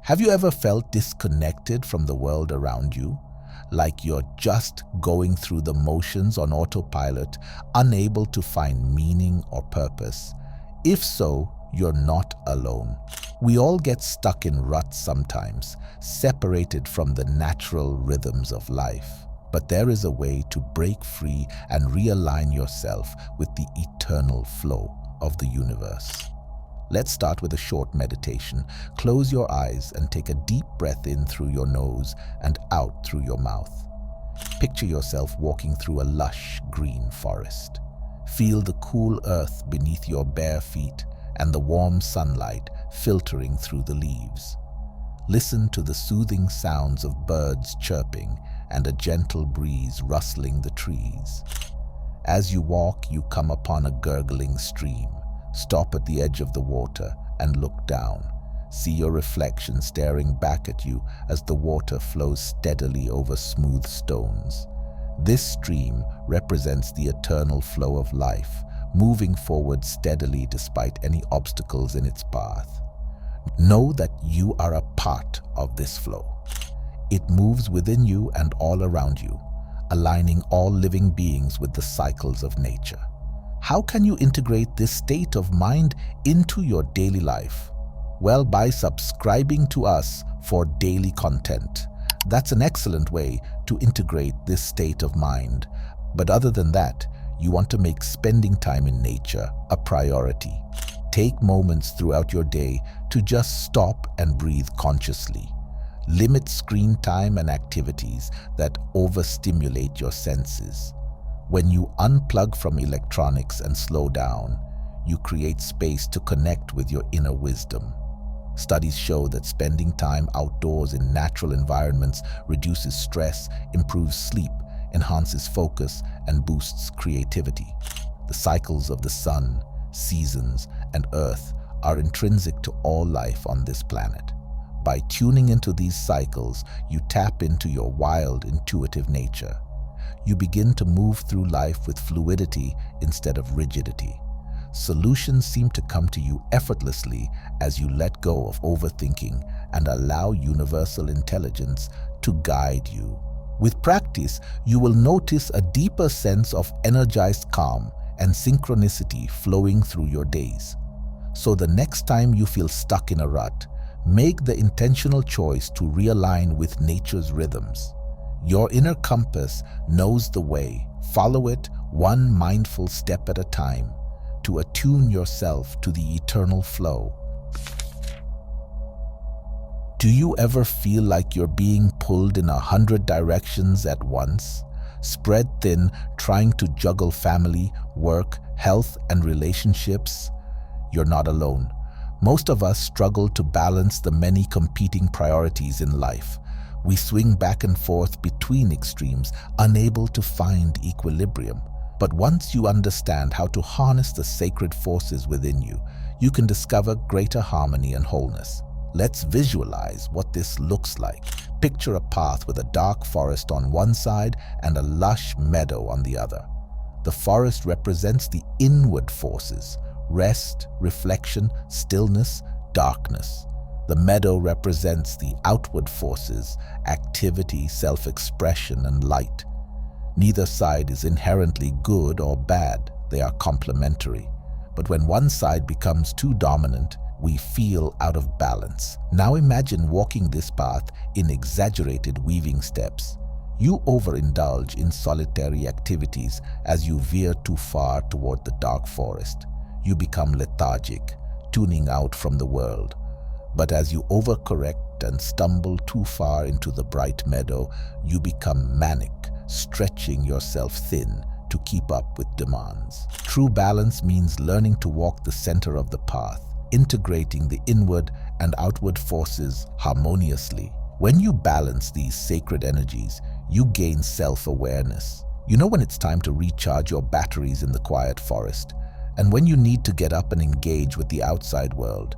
Have you ever felt disconnected from the world around you? Like you're just going through the motions on autopilot, unable to find meaning or purpose? If so, you're not alone. We all get stuck in ruts sometimes, separated from the natural rhythms of life. But there is a way to break free and realign yourself with the eternal flow of the universe. Let's start with a short meditation. Close your eyes and take a deep breath in through your nose and out through your mouth. Picture yourself walking through a lush green forest. Feel the cool earth beneath your bare feet and the warm sunlight filtering through the leaves. Listen to the soothing sounds of birds chirping and a gentle breeze rustling the trees. As you walk, you come upon a gurgling stream. Stop at the edge of the water and look down. See your reflection staring back at you as the water flows steadily over smooth stones. This stream represents the eternal flow of life, moving forward steadily despite any obstacles in its path. Know that you are a part of this flow. It moves within you and all around you, aligning all living beings with the cycles of nature. How can you integrate this state of mind into your daily life? Well, by subscribing to us for daily content. That's an excellent way to integrate this state of mind. But other than that, you want to make spending time in nature a priority. Take moments throughout your day to just stop and breathe consciously. Limit screen time and activities that overstimulate your senses. When you unplug from electronics and slow down, you create space to connect with your inner wisdom. Studies show that spending time outdoors in natural environments reduces stress, improves sleep, enhances focus, and boosts creativity. The cycles of the sun, seasons, and earth are intrinsic to all life on this planet. By tuning into these cycles, you tap into your wild, intuitive nature. You begin to move through life with fluidity instead of rigidity. Solutions seem to come to you effortlessly as you let go of overthinking and allow universal intelligence to guide you. With practice, you will notice a deeper sense of energized calm and synchronicity flowing through your days. So the next time you feel stuck in a rut, make the intentional choice to realign with nature's rhythms. Your inner compass knows the way. Follow it one mindful step at a time to attune yourself to the eternal flow. Do you ever feel like you're being pulled in 100 directions at once? Spread thin, trying to juggle family, work, health, and relationships? You're not alone. Most of us struggle to balance the many competing priorities in life. We swing back and forth between extremes, unable to find equilibrium. But once you understand how to harness the sacred forces within you, you can discover greater harmony and wholeness. Let's visualize what this looks like. Picture a path with a dark forest on one side and a lush meadow on the other. The forest represents the inward forces: rest, reflection, stillness, darkness. The meadow represents the outward forces: activity, self-expression, and light. Neither side is inherently good or bad. They are complementary. But when one side becomes too dominant, we feel out of balance. Now imagine walking this path in exaggerated weaving steps. You overindulge in solitary activities as you veer too far toward the dark forest. You become lethargic, tuning out from the world. But as you overcorrect and stumble too far into the bright meadow, you become manic, stretching yourself thin to keep up with demands. True balance means learning to walk the center of the path, integrating the inward and outward forces harmoniously. When you balance these sacred energies, you gain self-awareness. You know when it's time to recharge your batteries in the quiet forest, and when you need to get up and engage with the outside world.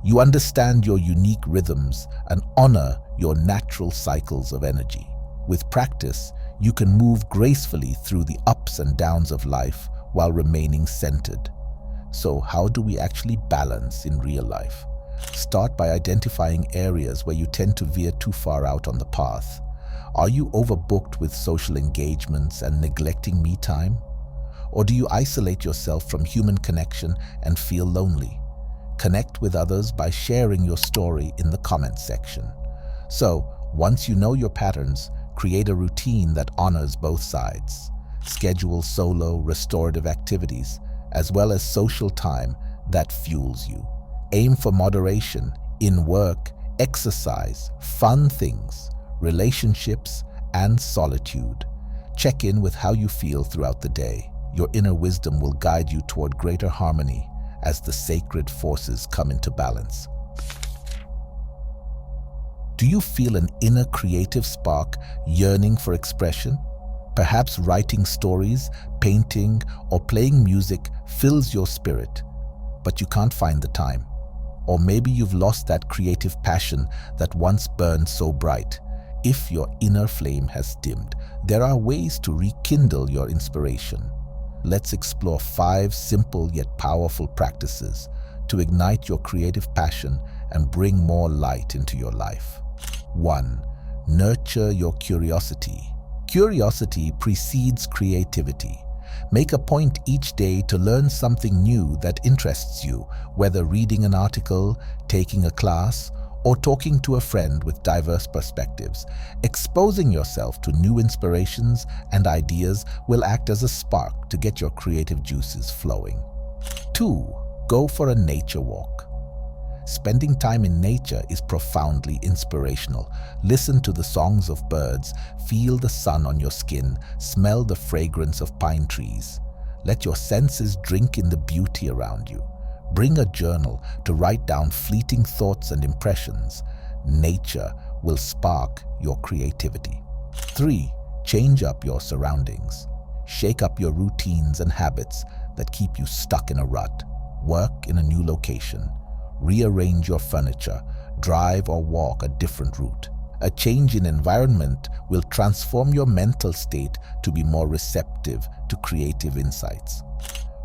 You understand your unique rhythms and honor your natural cycles of energy. With practice, you can move gracefully through the ups and downs of life while remaining centered. So how do we actually balance in real life? Start by identifying areas where you tend to veer too far out on the path. Are you overbooked with social engagements and neglecting me time? Or do you isolate yourself from human connection and feel lonely? Connect with others by sharing your story in the comments section. So, once you know your patterns, create a routine that honors both sides. Schedule solo, restorative activities, as well as social time that fuels you. Aim for moderation in work, exercise, fun things, relationships, and solitude. Check in with how you feel throughout the day. Your inner wisdom will guide you toward greater harmony as the sacred forces come into balance. Do you feel an inner creative spark yearning for expression? Perhaps writing stories, painting, or playing music fills your spirit, but you can't find the time. Or maybe you've lost that creative passion that once burned so bright. If your inner flame has dimmed, there are ways to rekindle your inspiration. Let's explore 5 simple yet powerful practices to ignite your creative passion and bring more light into your life. 1. Nurture your curiosity. Curiosity precedes creativity. Make a point each day to learn something new that interests you, whether reading an article, taking a class, or talking to a friend with diverse perspectives. Exposing yourself to new inspirations and ideas will act as a spark to get your creative juices flowing. 2. Go for a nature walk. Spending time in nature is profoundly inspirational. Listen to the songs of birds, feel the sun on your skin, smell the fragrance of pine trees. Let your senses drink in the beauty around you. Bring a journal to write down fleeting thoughts and impressions. Nature will spark your creativity. 3. Change up your surroundings. Shake up your routines and habits that keep you stuck in a rut. Work in a new location. Rearrange your furniture, drive or walk a different route. A change in environment will transform your mental state to be more receptive to creative insights.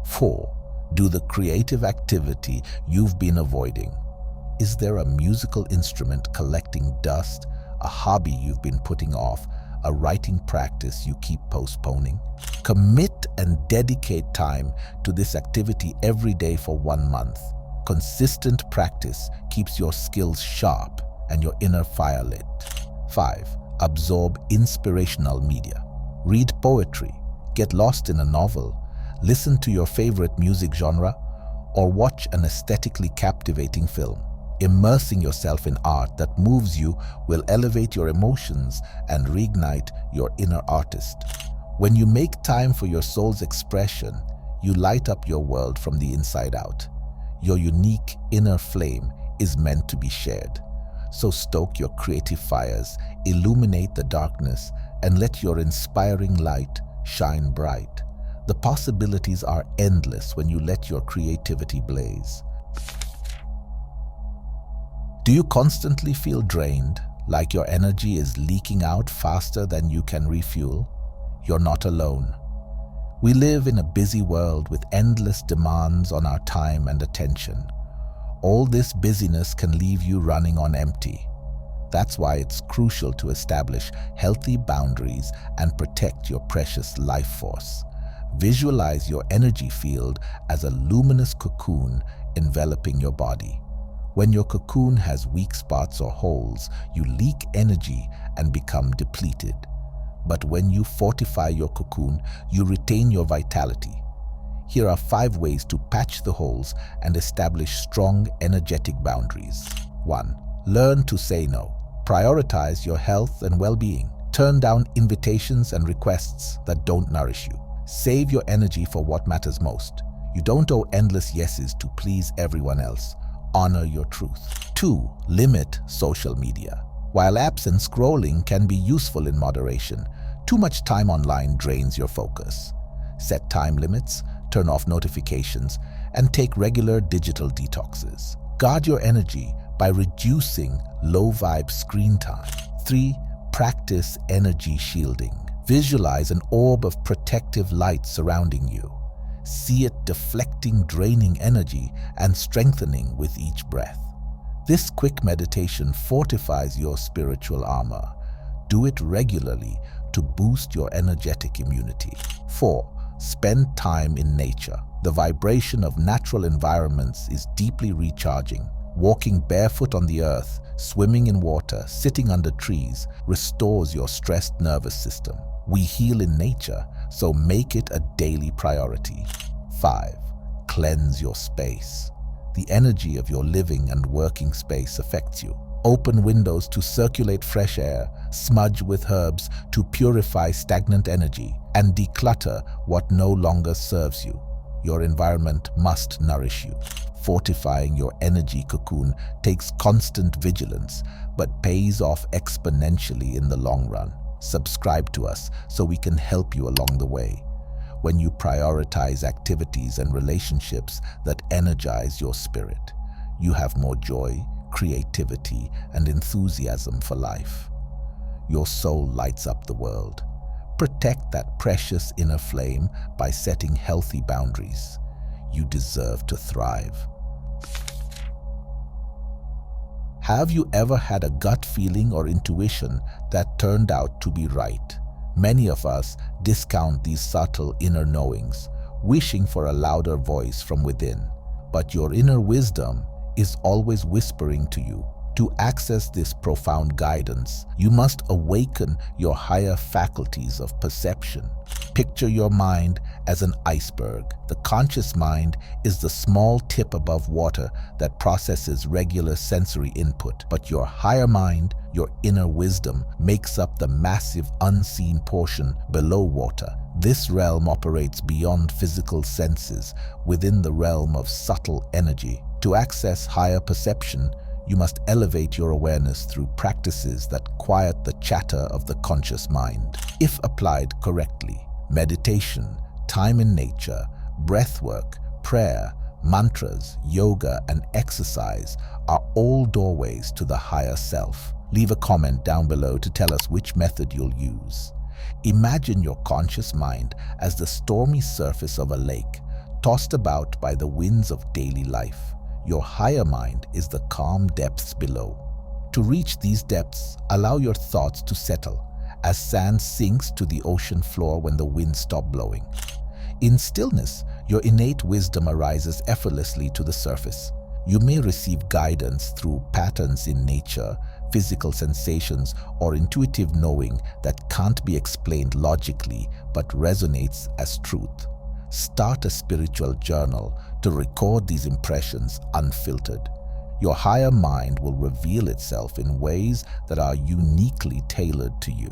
4. Do the creative activity you've been avoiding. Is there a musical instrument collecting dust, a hobby you've been putting off, a writing practice you keep postponing? Commit and dedicate time to this activity every day for 1 month. Consistent practice keeps your skills sharp and your inner fire lit. 5. Absorb inspirational media. Read poetry, get lost in a novel, listen to your favorite music genre, or watch an aesthetically captivating film. Immersing yourself in art that moves you will elevate your emotions and reignite your inner artist. When you make time for your soul's expression, you light up your world from the inside out. Your unique inner flame is meant to be shared. So stoke your creative fires, illuminate the darkness, and let your inspiring light shine bright. The possibilities are endless when you let your creativity blaze. Do you constantly feel drained, like your energy is leaking out faster than you can refuel? You're not alone. We live in a busy world with endless demands on our time and attention. All this busyness can leave you running on empty. That's why it's crucial to establish healthy boundaries and protect your precious life force. Visualize your energy field as a luminous cocoon enveloping your body. When your cocoon has weak spots or holes, you leak energy and become depleted. But when you fortify your cocoon, you retain your vitality. Here are 5 ways to patch the holes and establish strong, energetic boundaries. 1. Learn to say no. Prioritize your health and well-being. Turn down invitations and requests that don't nourish you. Save your energy for what matters most. You don't owe endless yeses to please everyone else. Honor your truth. 2. Limit social media. While apps and scrolling can be useful in moderation, too much time online drains your focus. Set time limits, turn off notifications, and take regular digital detoxes. Guard your energy by reducing low-vibe screen time. 3. Practice energy shielding. Visualize an orb of protective light surrounding you. See it deflecting draining energy and strengthening with each breath. This quick meditation fortifies your spiritual armor. Do it regularly to boost your energetic immunity. 4. Spend time in nature. The vibration of natural environments is deeply recharging. Walking barefoot on the earth, swimming in water, sitting under trees restores your stressed nervous system. We heal in nature, so make it a daily priority. 5. Cleanse your space. The energy of your living and working space affects you. Open windows to circulate fresh air, smudge with herbs to purify stagnant energy, and declutter what no longer serves you. Your environment must nourish you. Fortifying your energy cocoon takes constant vigilance, but pays off exponentially in the long run. Subscribe to us so we can help you along the way. When you prioritize activities and relationships that energize your spirit, you have more joy, creativity, and enthusiasm for life. Your soul lights up the world. Protect that precious inner flame by setting healthy boundaries. You deserve to thrive. Have you ever had a gut feeling or intuition that turned out to be right? Many of us discount these subtle inner knowings, wishing for a louder voice from within. But your inner wisdom is always whispering to you. To access this profound guidance, you must awaken your higher faculties of perception. Picture your mind as an iceberg. The conscious mind is the small tip above water that processes regular sensory input, but your higher mind, your inner wisdom, makes up the massive unseen portion below water. This realm operates beyond physical senses, within the realm of subtle energy. To access higher perception, you must elevate your awareness through practices that quiet the chatter of the conscious mind. If applied correctly, meditation, time in nature, breathwork, prayer, mantras, yoga, and exercise are all doorways to the higher self. Leave a comment down below to tell us which method you'll use. Imagine your conscious mind as the stormy surface of a lake, tossed about by the winds of daily life. Your higher mind is the calm depths below. To reach these depths, allow your thoughts to settle, as sand sinks to the ocean floor when the winds stop blowing. In stillness, your innate wisdom arises effortlessly to the surface. You may receive guidance through patterns in nature, physical sensations, or intuitive knowing that can't be explained logically but resonates as truth. Start a spiritual journal to record these impressions unfiltered. Your higher mind will reveal itself in ways that are uniquely tailored to you.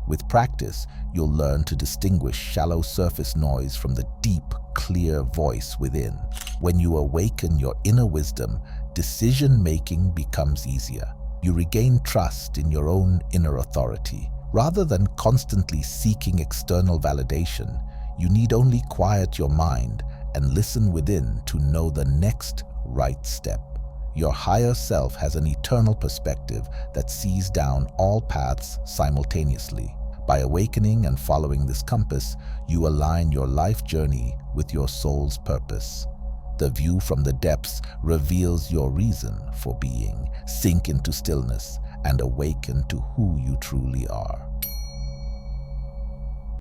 With practice, you'll learn to distinguish shallow surface noise from the deep, clear voice within. When you awaken your inner wisdom, decision-making becomes easier. You regain trust in your own inner authority. Rather than constantly seeking external validation, you need only quiet your mind and listen within to know the next right step. Your higher self has an eternal perspective that sees down all paths simultaneously. By awakening and following this compass, you align your life journey with your soul's purpose. The view from the depths reveals your reason for being. Sink into stillness and awaken to who you truly are.